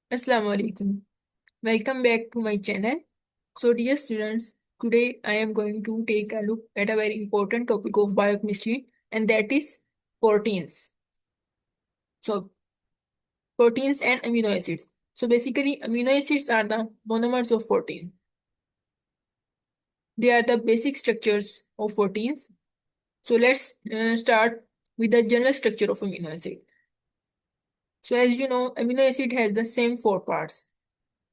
Assalamu alaikum. Welcome back to my channel. So, dear students, today I am going to take a look at a very important topic of biochemistry, and that is proteins. So, proteins and amino acids. So, basically, amino acids are the monomers of protein. They are the basic structures of proteins. So, let's start with the general structure of amino acid. So, as you know, amino acid has the same four parts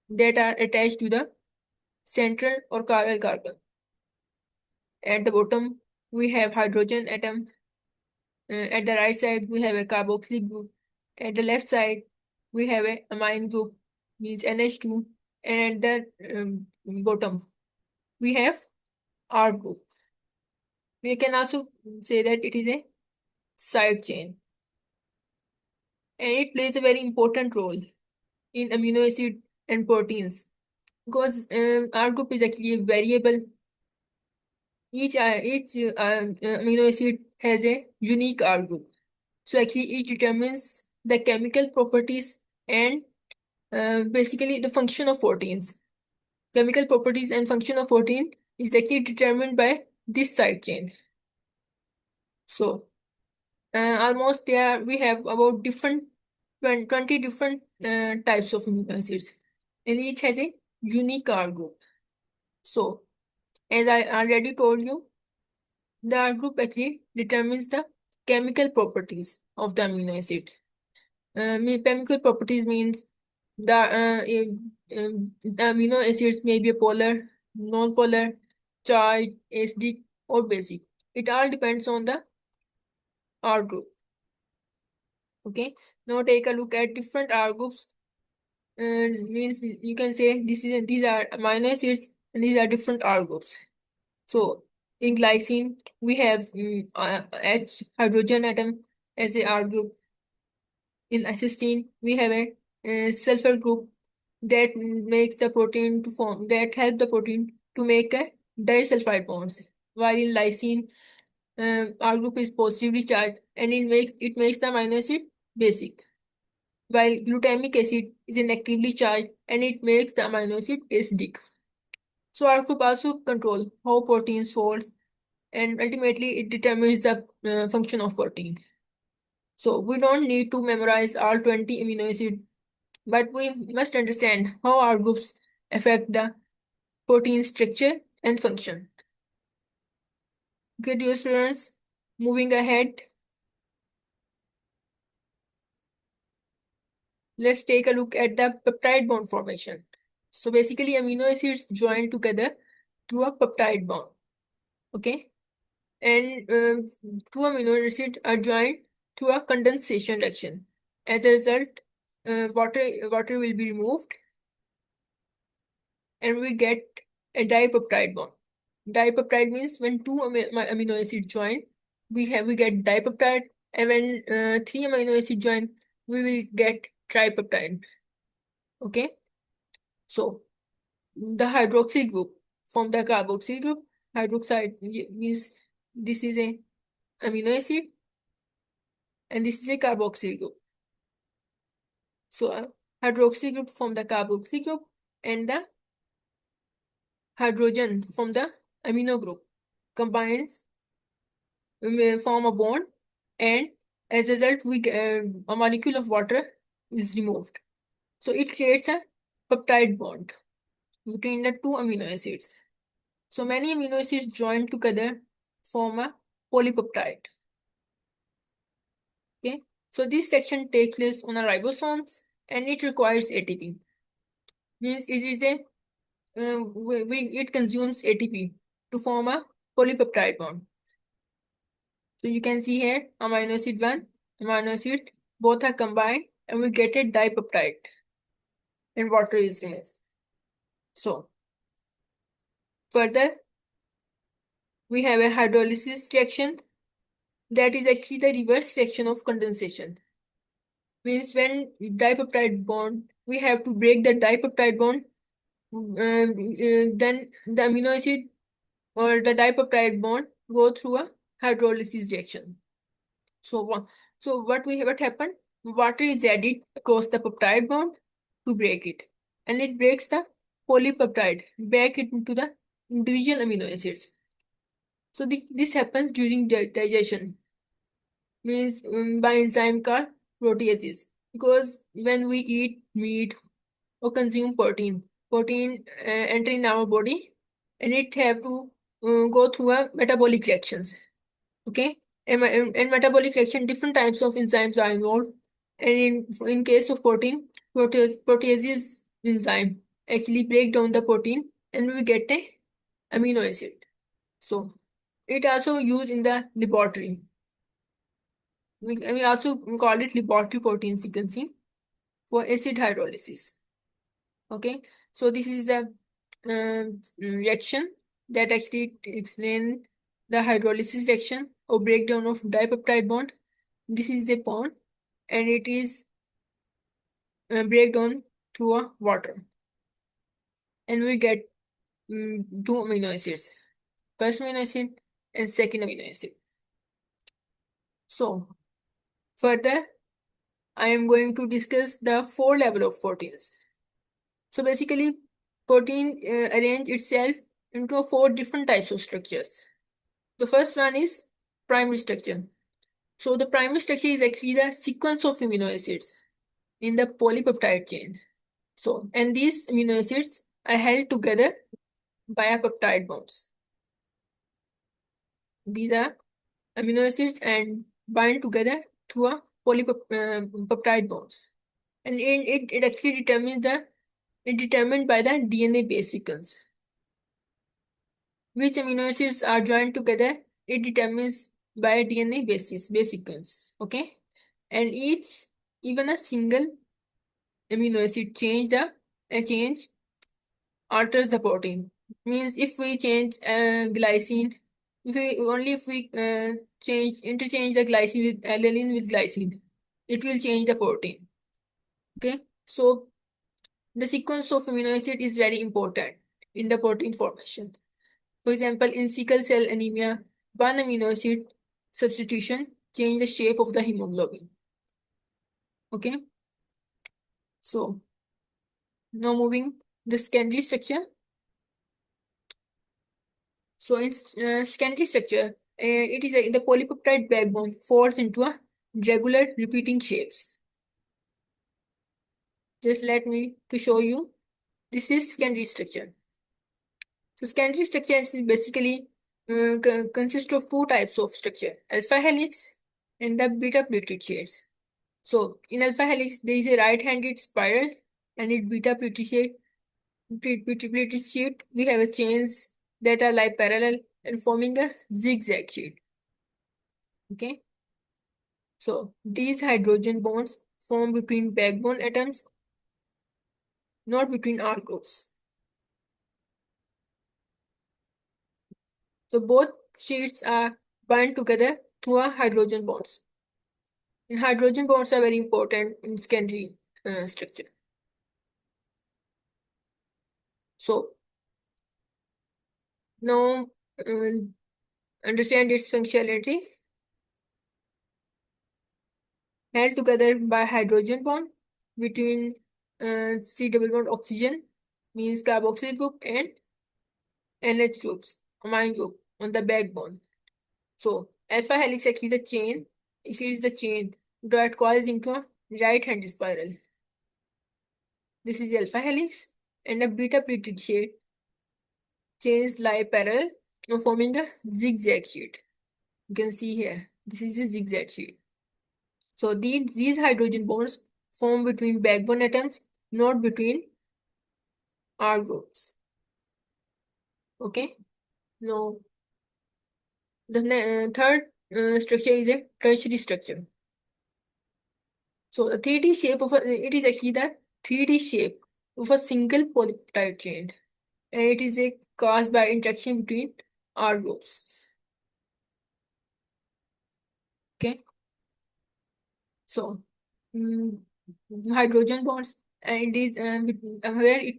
that are attached to the central or chiral carbon. At the bottom, we have hydrogen atom. At the right side, we have a carboxylic group. At the left side, we have a amine group, means NH2. And at the bottom, we have R group. We can also say that it is a side chain. And it plays a very important role in amino acid and proteins because R group is actually a variable. Each amino acid has a unique R group. So actually, it determines the chemical properties and basically the function of proteins. Chemical properties and function of protein is actually determined by this side chain. So almost there we have about 20 different types of amino acids, and each has a unique R group. So as I already told you, the R group actually determines the chemical properties of the amino acid. Chemical properties means the amino acids may be polar, non-polar, charged, acidic, or basic. It all depends on the R group. Okay. Now take a look at different R groups. Means you can say these are amino acids and these are different R groups. So in glycine we have H hydrogen atom as a R group. In cysteine, we have a sulfur group that makes the protein to form that help the protein to make a disulfide bonds. While in lysine, our group is positively charged and it makes the amino acid basic. While glutamic acid is inactively charged and it makes the amino acid acidic. So our group also control how proteins folds and ultimately it determines the function of protein. So we don't need to memorize all 20 amino acids, but we must understand how our groups affect the protein structure and function. Okay, dear students, moving ahead, let's take a look at the peptide bond formation. So basically, amino acids join together through a peptide bond. Okay, and two amino acids are joined through a condensation reaction. As a result, water will be removed and we get a dipeptide bond. Dipeptide means when two amino acids join, we get dipeptide, and when three amino acids join, we will get tripeptide. Okay, so the hydroxyl group from the carboxyl group, hydroxide means this is a amino acid and this is a carboxyl group. So hydroxyl group from the carboxyl group and the hydrogen from the amino group combines form a bond, and as a result, a molecule of water is removed. So it creates a peptide bond between the two amino acids. So many amino acids join together form a polypeptide. Okay, so this section takes place on a ribosomes and it requires ATP. Means it is a it consumes ATP to form a polypeptide bond. So you can see here amino acid 1, amino acid, both are combined and we get a dipeptide and water is removed. So further, we have a hydrolysis reaction that is actually the reverse reaction of condensation. Means when dipeptide bond, we have to break the dipeptide bond, then the amino acid or the dipeptide bond go through a hydrolysis reaction. So what happened? Water is added across the peptide bond to break it, and it breaks the polypeptide back into the individual amino acids. So this happens during digestion, means by enzyme called proteases. Because when we eat meat or consume protein enter in our body, and it have to go through a metabolic reactions. Okay, and metabolic reaction, different types of enzymes are involved. And in case of proteases enzyme actually break down the protein, and we get a amino acid. So it also used in the laboratory. We also call it laboratory protein sequencing for acid hydrolysis. Okay, so this is a reaction that actually explain the hydrolysis reaction or breakdown of dipeptide bond. This is a bond, and it is breakdown through a water, and we get two amino acids, first amino acid and second amino acid. So further, I am going to discuss the four level of proteins. So basically, protein arrange itself into four different types of structures. The first one is primary structure. So the primary structure is actually the sequence of amino acids in the polypeptide chain. So, and these amino acids are held together by a peptide bonds. These are amino acids and bind together through a polypeptide bonds. And it actually determined by the DNA base sequence. Which amino acids are joined together, it determines by a DNA base sequence. Okay, and even a single amino acid change alters the protein. Means if we change glycine, if we interchange the glycine with alanine with glycine, it will change the protein. Okay, so the sequence of amino acid is very important in the protein formation. For example, in sickle cell anemia, one amino acid substitution change the shape of the hemoglobin. Okay, so now moving the secondary structure. So in secondary structure, it is the polypeptide backbone falls into a regular repeating shapes. Just let me to show you. This is secondary structure. So secondary structure is basically consists of two types of structure: alpha helix and the beta pleated shades. So in alpha helix, there is a right-handed spiral, and in beta pleated sheet, we have a chains that are like parallel and forming a zigzag sheet. Okay. So these hydrogen bonds form between backbone atoms, not between R groups. So both sheets are bind together through a hydrogen bonds. And hydrogen bonds are very important in secondary structure. So now understand its functionality. Held together by hydrogen bond between C double bond oxygen, means carboxyl group, and NH groups, amine group on the backbone. So alpha helix actually the chain, it is the chain that coils into a right-hand spiral. This is alpha helix, and a beta pleated sheet chains lie parallel, forming a zigzag sheet. You can see here, this is a zigzag sheet. So these hydrogen bonds form between backbone atoms, not between R groups. Okay. Now the third structure is a tertiary structure. So the 3D shape of it is actually the 3D shape of a single polypeptide chain, and it is caused by interaction between R groups. Okay. So hydrogen bonds, and it is where it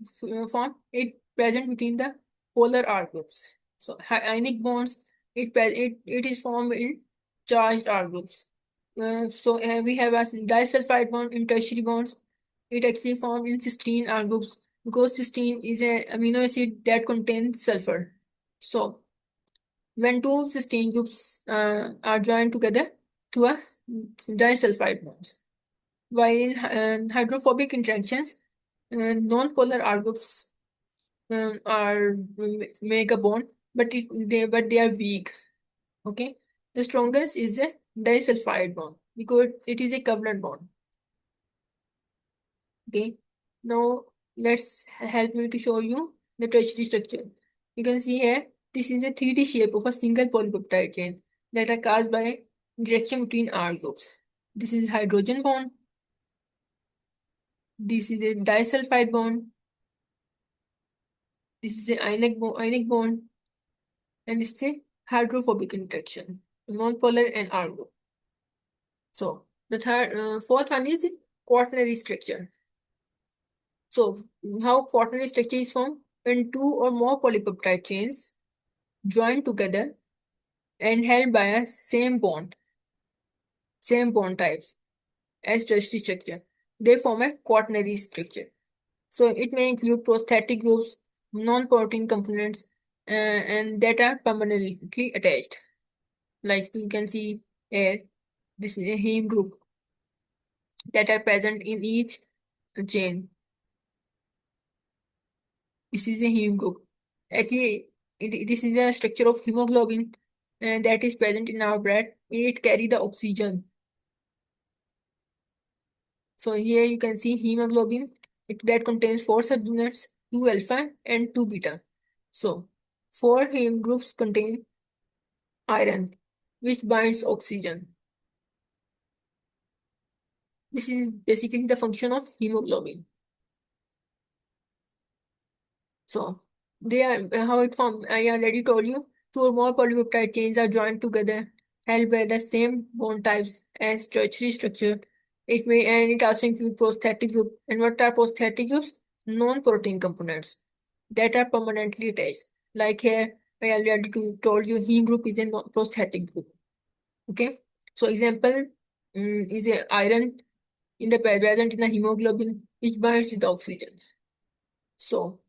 form it present between the polar R groups. So ionic bonds, it is formed in charged R groups. So we have a disulfide bond in tertiary bonds, it actually formed in cysteine R groups because cysteine is an amino acid that contains sulfur. So when two cysteine groups are joined together to a disulfide bonds, while in hydrophobic interactions, non-polar R groups are make a bond, but they are weak. Okay, the strongest is a disulfide bond because it is a covalent bond. Okay, now let's help me to show you the tertiary structure. You can see here this is a 3D shape of a single polypeptide chain that are caused by interaction between R groups. This is hydrogen bond. This is a disulfide bond. This is a ionic bond, and this is a hydrophobic interaction, non-polar and R group. So the fourth one is quaternary structure. So how quaternary structure is formed? When two or more polypeptide chains join together and held by a same bond types as tertiary structure, they form a quaternary structure. So it may include prosthetic groups, non-protein components, and that are permanently attached. Like you can see here, this is a heme group that are present in each chain. This is a heme group. Actually, this is a structure of hemoglobin that is present in our blood. It carry the oxygen. So here you can see hemoglobin. That contains four subunits, 2 alpha and 2 beta. So four heme groups contain iron, which binds oxygen. This is basically the function of hemoglobin. So they are how it formed. I already told you. Two or more polypeptide chains are joined together, held by the same bond types as tertiary structure. It also includes prosthetic group. And what are prosthetic groups? Non-protein components that are permanently attached. Like here, I already told you heme group is a prosthetic group. Okay. So example is a iron in the present in the hemoglobin which binds with the oxygen. So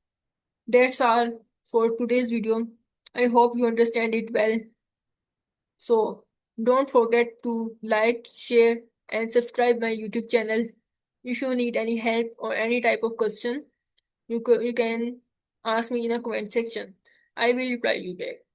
that's all for today's video. I hope you understand it well. So don't forget to like, share, and subscribe my YouTube channel. If you need any help or any type of question, you can ask me in a comment section. I will reply you back.